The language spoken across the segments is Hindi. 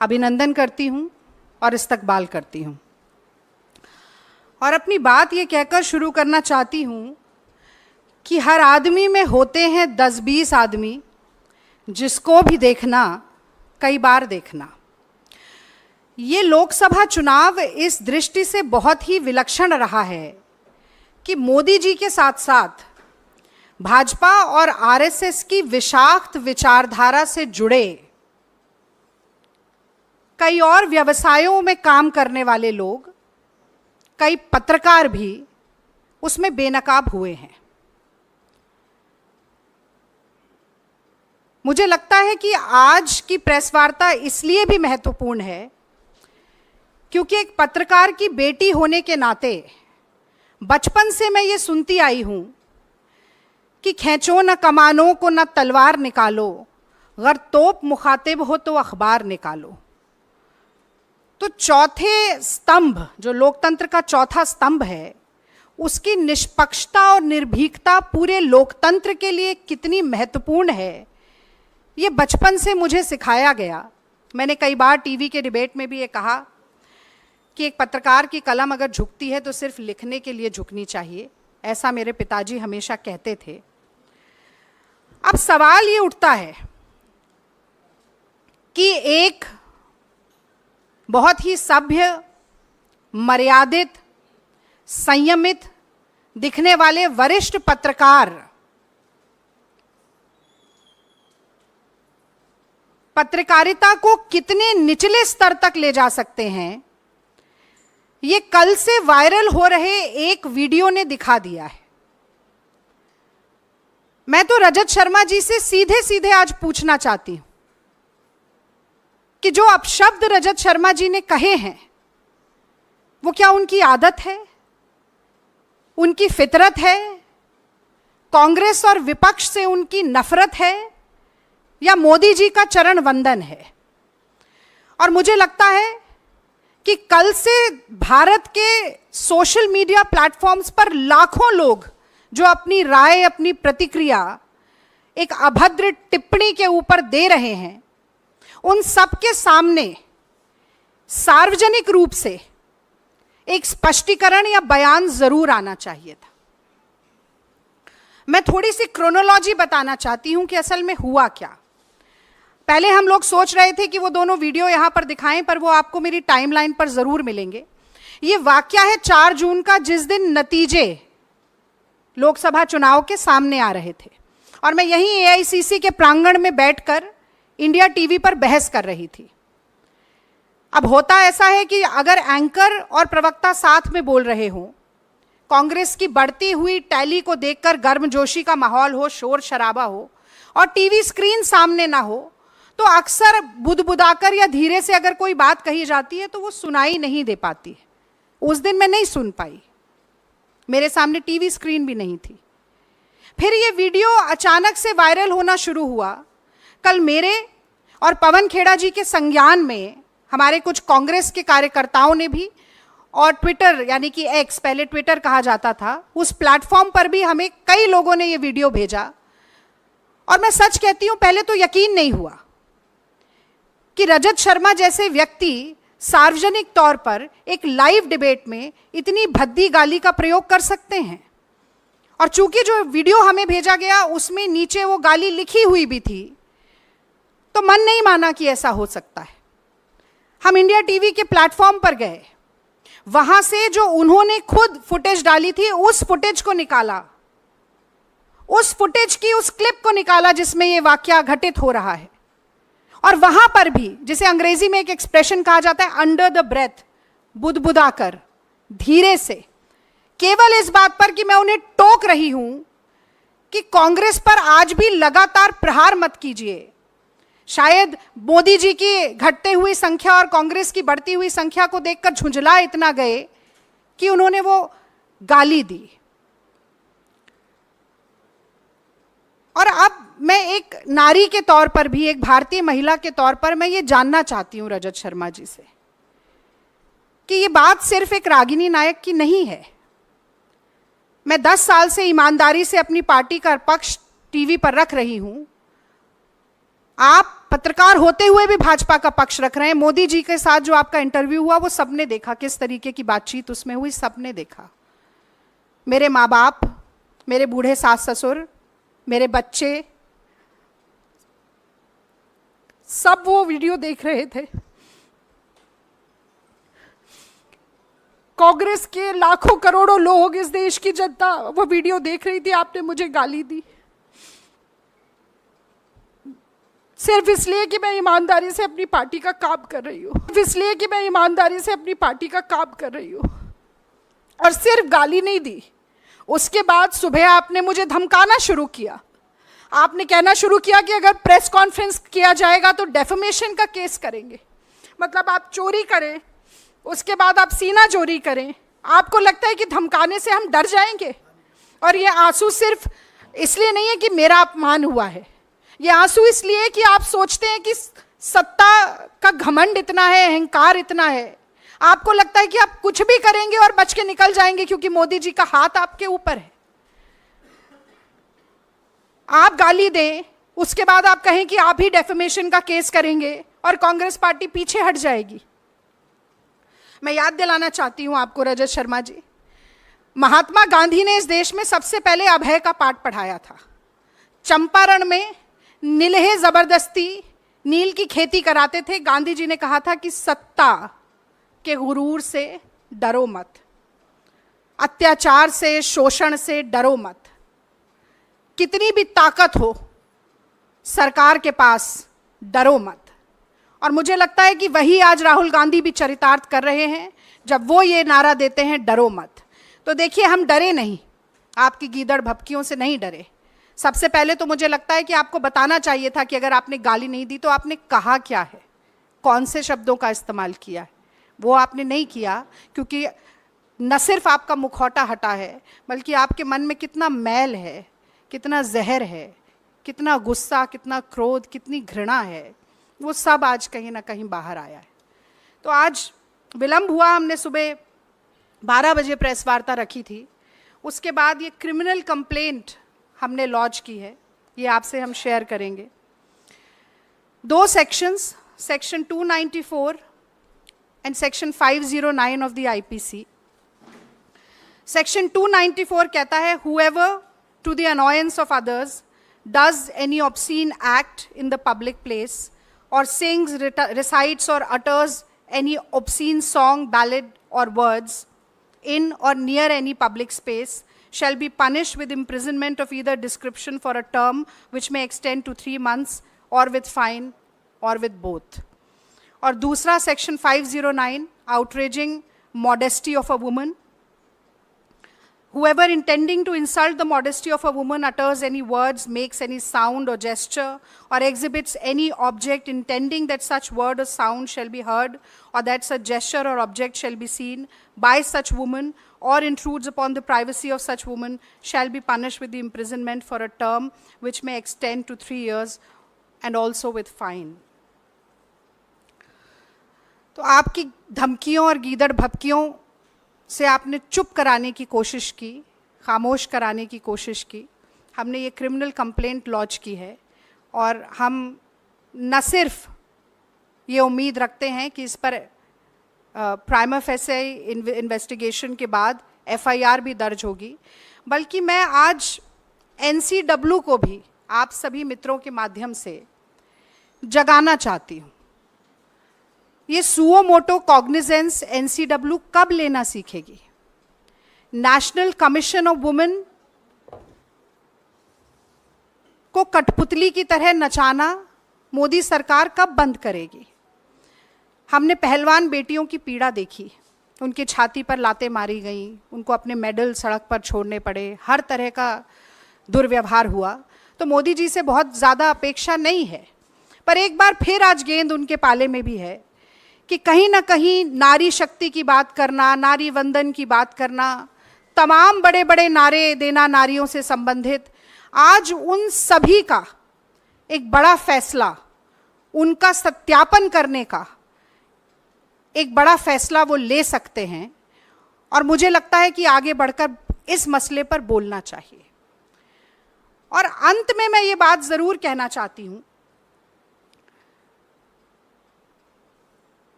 अभिनंदन करती हूँ और इस्तकबाल करती हूँ। और अपनी बात ये कहकर शुरू करना चाहती हूँ कि हर आदमी में होते हैं 10-20 आदमी, जिसको भी देखना कई बार देखना। ये लोकसभा चुनाव इस दृष्टि से बहुत ही विलक्षण रहा है कि मोदी जी के साथ साथ भाजपा और आरएसएस की विषाक्त विचारधारा से जुड़े कई और व्यवसायों में काम करने वाले लोग, कई पत्रकार भी उसमें बेनकाब हुए हैं। मुझे लगता है कि आज की प्रेस वार्ता इसलिए भी महत्वपूर्ण है क्योंकि एक पत्रकार की बेटी होने के नाते बचपन से मैं ये सुनती आई हूं कि खींचो न कमानों को न तलवार निकालो, अगर तोप मुखातिब हो तो अखबार निकालो। तो चौथे स्तंभ, जो लोकतंत्र का चौथा स्तंभ है, उसकी निष्पक्षता और निर्भीकता पूरे लोकतंत्र के लिए कितनी महत्वपूर्ण है, ये बचपन से मुझे सिखाया गया। मैंने कई बार टीवी के डिबेट में भी ये कहा कि एक पत्रकार की कलम अगर झुकती है तो सिर्फ लिखने के लिए झुकनी चाहिए, ऐसा मेरे पिताजी हमेशा कहते थे। अब सवाल ये उठता है कि एक बहुत ही सभ्य, मर्यादित, संयमित दिखने वाले वरिष्ठ पत्रकार पत्रकारिता को कितने निचले स्तर तक ले जा सकते हैं, ये कल से वायरल हो रहे एक वीडियो ने दिखा दिया है। मैं तो रजत शर्मा जी से सीधे सीधे आज पूछना चाहती हूं कि जो अपशब्द रजत शर्मा जी ने कहे हैं, वो क्या उनकी आदत है, उनकी फितरत है, कांग्रेस और विपक्ष से उनकी नफरत है, या मोदी जी का चरण वंदन है? और मुझे लगता है कि कल से भारत के सोशल मीडिया प्लेटफॉर्म्स पर लाखों लोग जो अपनी राय, अपनी प्रतिक्रिया एक अभद्र टिप्पणी के ऊपर दे रहे हैं, उन सब के सामने सार्वजनिक रूप से एक स्पष्टीकरण या बयान जरूर आना चाहिए था। मैं थोड़ी सी क्रोनोलॉजी बताना चाहती हूं कि असल में हुआ क्या। पहले हम लोग सोच रहे थे कि वो दोनों वीडियो यहां पर दिखाएं, पर वो आपको मेरी टाइमलाइन पर जरूर मिलेंगे। ये वाकया है 4 जून का, जिस दिन नतीजे लोकसभा चुनाव के सामने आ रहे थे और मैं यहीं एआईसीसी के प्रांगण में बैठकर इंडिया टीवी पर बहस कर रही थी। अब होता ऐसा है कि अगर एंकर और प्रवक्ता साथ में बोल रहे हों, कांग्रेस की बढ़ती हुई टैली को देखकर गर्मजोशी का माहौल हो, शोर शराबा हो और टीवी स्क्रीन सामने ना हो, तो अक्सर बुदबुदाकर या धीरे से अगर कोई बात कही जाती है तो वो सुनाई नहीं दे पाती है। उस दिन मैं नहीं सुन पाई, मेरे सामने टीवी स्क्रीन भी नहीं थी। फिर ये वीडियो अचानक से वायरल होना शुरू हुआ। कल मेरे और पवन खेड़ा जी के संज्ञान में हमारे कुछ कांग्रेस के कार्यकर्ताओं ने भी, और ट्विटर यानी कि एक्स, पहले ट्विटर कहा जाता था, उस प्लेटफॉर्म पर भी हमें कई लोगों ने ये वीडियो भेजा। और मैं सच कहती हूं, पहले तो यकीन नहीं हुआ कि रजत शर्मा जैसे व्यक्ति सार्वजनिक तौर पर एक लाइव डिबेट में इतनी भद्दी गाली का प्रयोग कर सकते हैं। और चूंकि जो वीडियो हमें भेजा गया उसमें नीचे वो गाली लिखी हुई भी थी, तो मन नहीं माना कि ऐसा हो सकता है। हम इंडिया टीवी के प्लेटफॉर्म पर गए, वहां से जो उन्होंने खुद फुटेज डाली थी उस फुटेज को निकाला, उस फुटेज की उस क्लिप को निकाला जिसमें ये वाकया घटित हो रहा है। और वहां पर भी, जिसे अंग्रेजी में एक एक्सप्रेशन कहा जाता है, अंडर द ब्रेथ, बुदबुदाकर, धीरे से, केवल इस बात पर कि मैं उन्हें टोक रही हूं कि कांग्रेस पर आज भी लगातार प्रहार मत कीजिए। शायद मोदी जी की घटते हुई संख्या और कांग्रेस की बढ़ती हुई संख्या को देखकर झुंझला इतना गए कि उन्होंने वो गाली दी। और अब मैं एक नारी के तौर पर भी, एक भारतीय महिला के तौर पर, मैं ये जानना चाहती हूं रजत शर्मा जी से कि ये बात सिर्फ एक रागिनी नायक की नहीं है। मैं 10 साल से ईमानदारी से अपनी पार्टी का पक्ष टीवी पर रख रही हूं। आप पत्रकार होते हुए भी भाजपा का पक्ष रख रहे हैं। मोदी जी के साथ जो आपका इंटरव्यू हुआ वो सबने देखा, किस तरीके की बातचीत उसमें हुई, सबने देखा। मेरे माँ बाप, मेरे बूढ़े सास ससुर, मेरे बच्चे, सब वो वीडियो देख रहे थे। कांग्रेस के लाखों करोड़ों लोग, इस देश की जनता वो वीडियो देख रही थी। आपने मुझे गाली दी सिर्फ इसलिए कि मैं ईमानदारी से अपनी पार्टी का काम कर रही हूँ, इसलिए कि मैं ईमानदारी से अपनी पार्टी का काम कर रही हूँ। और सिर्फ गाली नहीं दी, उसके बाद सुबह आपने मुझे धमकाना शुरू किया। आपने कहना शुरू किया कि अगर प्रेस कॉन्फ्रेंस किया जाएगा तो डेफेमेशन का केस करेंगे। मतलब आप चोरी करें, उसके बाद आप सीना चोरी करें। आपको लगता है कि धमकाने से हम डर जाएंगे? और ये आंसू सिर्फ इसलिए नहीं है कि मेरा अपमान हुआ है, ये आंसू इसलिए कि आप सोचते हैं कि सत्ता का घमंड इतना है, अहंकार इतना है, आपको लगता है कि आप कुछ भी करेंगे और बच के निकल जाएंगे क्योंकि मोदी जी का हाथ आपके ऊपर है। आप गाली दें, उसके बाद आप कहें कि आप ही डेफेमेशन का केस करेंगे और कांग्रेस पार्टी पीछे हट जाएगी। मैं याद दिलाना चाहती हूं आपको रजत शर्मा जी, महात्मा गांधी ने इस देश में सबसे पहले अभय का पाठ पढ़ाया था। चंपारण में नीलहे जबरदस्ती नील की खेती कराते थे। गांधी जी ने कहा था कि सत्ता के गुरूर से डरो मत, अत्याचार से, शोषण से डरो मत। कितनी भी ताकत हो सरकार के पास, डरो मत। और मुझे लगता है कि वही आज राहुल गांधी भी चरितार्थ कर रहे हैं जब वो ये नारा देते हैं, डरो मत। तो देखिए, हम डरे नहीं, आपकी गीदड़ भपकियों से नहीं डरे। सबसे पहले तो मुझे लगता है कि आपको बताना चाहिए था कि अगर आपने गाली नहीं दी तो आपने कहा क्या है, कौन से शब्दों का इस्तेमाल किया है। वो आपने नहीं किया क्योंकि न सिर्फ आपका मुखौटा हटा है, बल्कि आपके मन में कितना मैल है, कितना जहर है, कितना गुस्सा, कितना क्रोध, कितनी घृणा है, वो सब आज कहीं ना कहीं बाहर आया है। तो आज विलंब हुआ, हमने सुबह 12 बजे प्रेस वार्ता रखी थी। उसके बाद ये क्रिमिनल कंप्लेंट हमने लॉन्च की है, ये आपसे हम शेयर करेंगे। 2 sections, section 294 and section 509 of the IPC. Section 294 कहता है, whoever to the annoyance of others does any obscene act in the public place or sings, recites or utters any obscene song, ballad or words in or near any public space shall be punished with imprisonment of either description for a term which may extend to 3 months or with fine or with both. और दूसरा section 509, outraging modesty of a woman. Whoever intending to insult the modesty of a woman utters any words, makes any sound or gesture, or exhibits any object intending that such word or sound shall be heard, or that such gesture or object shall be seen by such woman, or intrudes upon the privacy of such woman, shall be punished with the imprisonment for a term which may extend to 3 years, and also with fine. तो आपकी धमकियों और गीदड़ भपकियों से आपने चुप कराने की कोशिश की, खामोश कराने की कोशिश की। हमने ये क्रिमिनल कंप्लेंट लॉन्च की है और हम न सिर्फ ये उम्मीद रखते हैं कि इस पर प्राइमा फेसे इन्वेस्टिगेशन के बाद एफआईआर भी दर्ज होगी, बल्कि मैं आज एनसीडब्ल्यू को भी आप सभी मित्रों के माध्यम से जगाना चाहती हूँ। ये सुओ मोटो कॉग्निजेंस एनसीडब्ल्यू कब लेना सीखेगी? नेशनल कमीशन ऑफ वुमेन को कठपुतली की तरह नचाना मोदी सरकार कब बंद करेगी? हमने पहलवान बेटियों की पीड़ा देखी, उनकी छाती पर लातें मारी गईं, उनको अपने मेडल सड़क पर छोड़ने पड़े, हर तरह का दुर्व्यवहार हुआ। तो मोदी जी से बहुत ज़्यादा अपेक्षा नहीं है, पर एक बार फिर आज गेंद उनके पाले में भी है कि कहीं ना कहीं नारी शक्ति की बात करना, नारी वंदन की बात करना, तमाम बड़े बड़े नारे देना नारियों से संबंधित, आज उन सभी का एक बड़ा फैसला, उनका सत्यापन करने का एक बड़ा फैसला वो ले सकते हैं। और मुझे लगता है कि आगे बढ़कर इस मसले पर बोलना चाहिए। और अंत में मैं ये बात ज़रूर कहना चाहती हूँ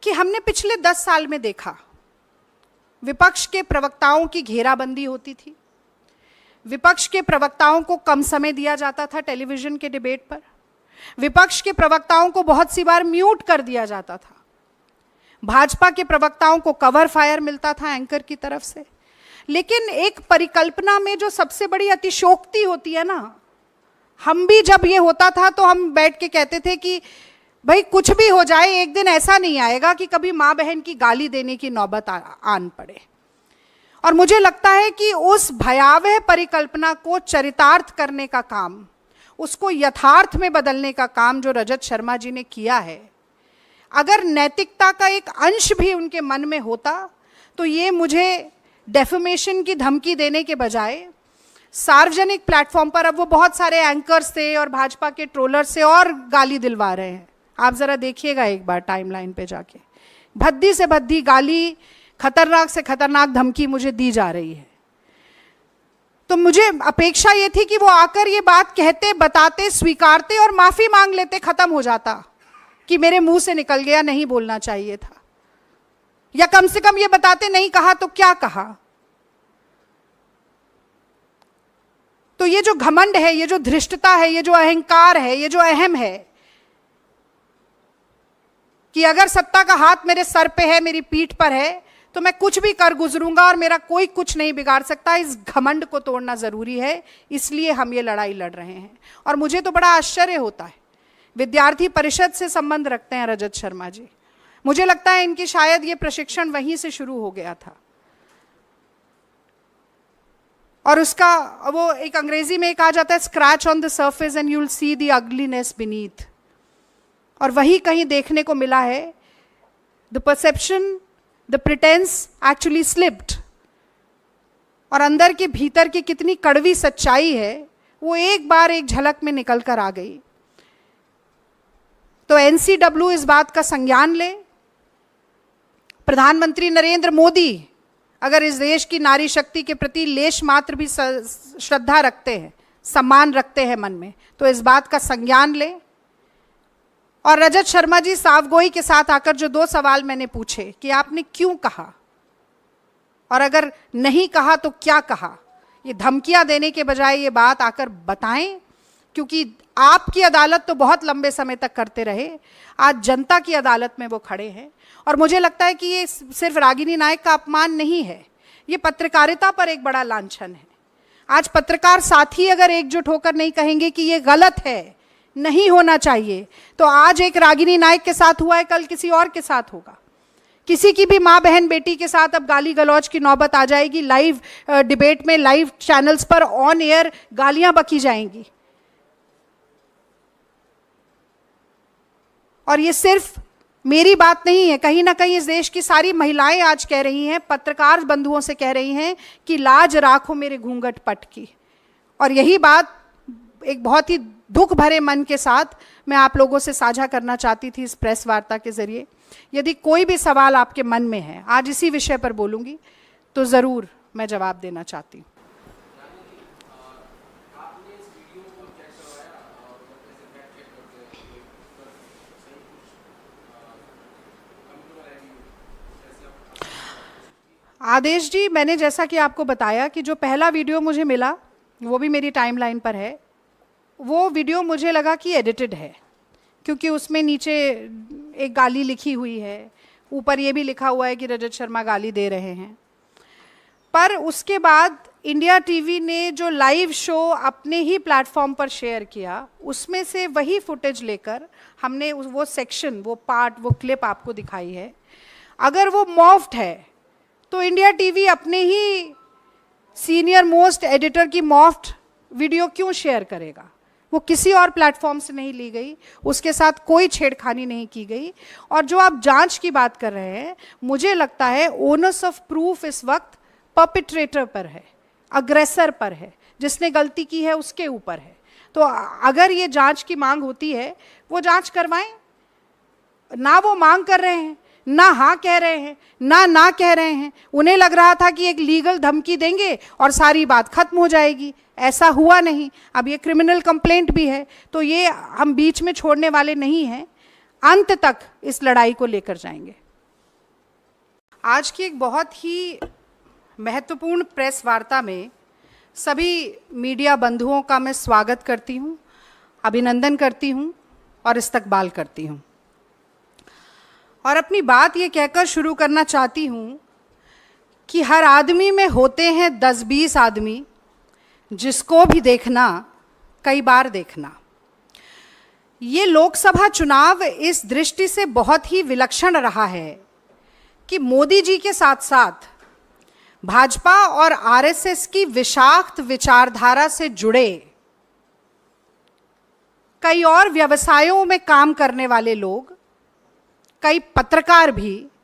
कि हमने पिछले 10 साल में देखा, विपक्ष के प्रवक्ताओं की घेराबंदी होती थी, विपक्ष के प्रवक्ताओं को कम समय दिया जाता था टेलीविजन के डिबेट पर, विपक्ष के प्रवक्ताओं को बहुत सी बार म्यूट कर दिया जाता था, भाजपा के प्रवक्ताओं को कवर फायर मिलता था एंकर की तरफ से। लेकिन एक परिकल्पना में जो सबसे बड़ी अतिशोक्ति होती है ना, हम भी जब ये होता था तो हम बैठ के कहते थे कि भाई कुछ भी हो जाए, एक दिन ऐसा नहीं आएगा कि कभी माँ बहन की गाली देने की नौबत आन पड़े। और मुझे लगता है कि उस भयावह परिकल्पना को चरितार्थ करने का काम, उसको यथार्थ में बदलने का काम जो रजत शर्मा जी ने किया है, अगर नैतिकता का एक अंश भी उनके मन में होता तो ये मुझे डेफेमेशन की धमकी देने के बजाय सार्वजनिक प्लेटफॉर्म पर, अब वो बहुत सारे एंकर्स से और भाजपा के ट्रोलर से और गाली दिलवा रहे हैं। आप जरा देखिएगा एक बार टाइमलाइन पे जाके, भद्दी से भद्दी गाली, खतरनाक से खतरनाक धमकी मुझे दी जा रही है। तो मुझे अपेक्षा ये थी कि वो आकर ये बात कहते, बताते, स्वीकारते और माफी मांग लेते, खत्म हो जाता कि मेरे मुंह से निकल गया, नहीं बोलना चाहिए था, या कम से कम ये बताते नहीं कहा तो क्या कहा। तो ये जो घमंड है, ये जो धृष्टता है, ये जो अहंकार है, ये जो अहम है कि अगर सत्ता का हाथ मेरे सर पे है, मेरी पीठ पर है, तो मैं कुछ भी कर गुजरूंगा और मेरा कोई कुछ नहीं बिगाड़ सकता, इस घमंड को तोड़ना जरूरी है। इसलिए हम ये लड़ाई लड़ रहे हैं। और मुझे तो बड़ा आश्चर्य होता है, विद्यार्थी परिषद से संबंध रखते हैं रजत शर्मा जी, मुझे लगता है इनकी शायद ये प्रशिक्षण वहीं से शुरू हो गया था। और उसका वो एक अंग्रेजी में कहा जाता है, scratch on the surface and you will see the ugliness beneath. और वही कहीं देखने को मिला है, the perception, the pretence actually slipped. और अंदर के भीतर की कितनी कड़वी सच्चाई है वो एक बार एक झलक में निकल कर आ गई। तो एनसीडब्ल्यू इस बात का संज्ञान ले। प्रधानमंत्री नरेंद्र मोदी अगर इस देश की नारी शक्ति के प्रति लेश मात्र भी श्रद्धा रखते हैं, सम्मान रखते हैं मन में, तो इस बात का संज्ञान ले। और रजत शर्मा जी सावगोई के साथ आकर जो 2 सवाल मैंने पूछे कि आपने क्यों कहा, और अगर नहीं कहा तो क्या कहा, ये धमकियां देने के बजाय ये बात आकर बताएं, क्योंकि आपकी अदालत तो बहुत लंबे समय तक करते रहे, आज जनता की अदालत में वो खड़े हैं। और मुझे लगता है कि ये सिर्फ रागिनी नायक का अपमान नहीं है, ये पत्रकारिता पर एक बड़ा लांछन है। आज पत्रकार साथी अगर एकजुट होकर नहीं कहेंगे कि ये गलत है, नहीं होना चाहिए, तो आज एक रागिनी नायक के साथ हुआ है, कल किसी और के साथ होगा। किसी की भी माँ बहन बेटी के साथ अब गाली गलौज की नौबत आ जाएगी, लाइव डिबेट में, लाइव चैनल्स पर ऑन एयर गालियां बकी जाएंगी। और ये सिर्फ मेरी बात नहीं है, कहीं ना कहीं इस देश की सारी महिलाएं आज कह रही हैं, पत्रकार बंधुओं से कह रही हैं कि लाज राखो मेरे घूंघट पट की। और यही बात एक बहुत ही दुख भरे मन के साथ मैं आप लोगों से साझा करना चाहती थी इस प्रेस वार्ता के जरिए। यदि कोई भी सवाल आपके मन में है, आज इसी विषय पर बोलूंगी, तो ज़रूर मैं जवाब देना चाहती हूँ। आदेश जी, मैंने जैसा कि आपको बताया कि जो पहला वीडियो मुझे मिला वो भी मेरी टाइमलाइन पर है, वो वीडियो मुझे लगा कि एडिटेड है, क्योंकि उसमें नीचे एक गाली लिखी हुई है, ऊपर ये भी लिखा हुआ है कि रजत शर्मा गाली दे रहे हैं। पर उसके बाद इंडिया टीवी ने जो लाइव शो अपने ही प्लेटफॉर्म पर शेयर किया, उसमें से वही फुटेज लेकर हमने वो सेक्शन, वो पार्ट, वो क्लिप आपको दिखाई है। अगर वो मॉफ्ड है तो इंडिया टीवी अपने ही सीनियर मोस्ट एडिटर की मॉफ्ड वीडियो क्यों शेयर करेगा? वो किसी और प्लेटफॉर्म से नहीं ली गई, उसके साथ कोई छेड़खानी नहीं की गई। और जो आप जांच की बात कर रहे हैं, मुझे लगता है ओनस ऑफ प्रूफ इस वक्त परपिट्रेटर पर है, अग्रेसर पर है, जिसने गलती की है उसके ऊपर है। तो अगर ये जांच की मांग होती है, वो जांच करवाएं। ना वो मांग कर रहे हैं, ना हाँ कह रहे हैं, ना कह रहे हैं। उन्हें लग रहा था कि एक लीगल धमकी देंगे और सारी बात खत्म हो जाएगी, ऐसा हुआ नहीं। अब ये क्रिमिनल कंप्लेंट भी है, तो ये हम बीच में छोड़ने वाले नहीं हैं, अंत तक इस लड़ाई को लेकर जाएंगे। आज की एक बहुत ही महत्वपूर्ण प्रेस वार्ता में सभी मीडिया बंधुओं का मैं स्वागत करती हूं, अभिनंदन करती हूं और इस्तकबाल करती हूं। और अपनी बात ये कहकर शुरू करना चाहती हूं कि हर आदमी में होते हैं 10-20 आदमी, जिसको भी देखना कई बार देखना। ये लोकसभा चुनाव इस दृष्टि से बहुत ही विलक्षण रहा है कि मोदी जी के साथ साथ भाजपा और आरएसएस की विषाक्त विचारधारा से जुड़े कई और व्यवसायों में काम करने वाले लोग, कई पत्रकार भी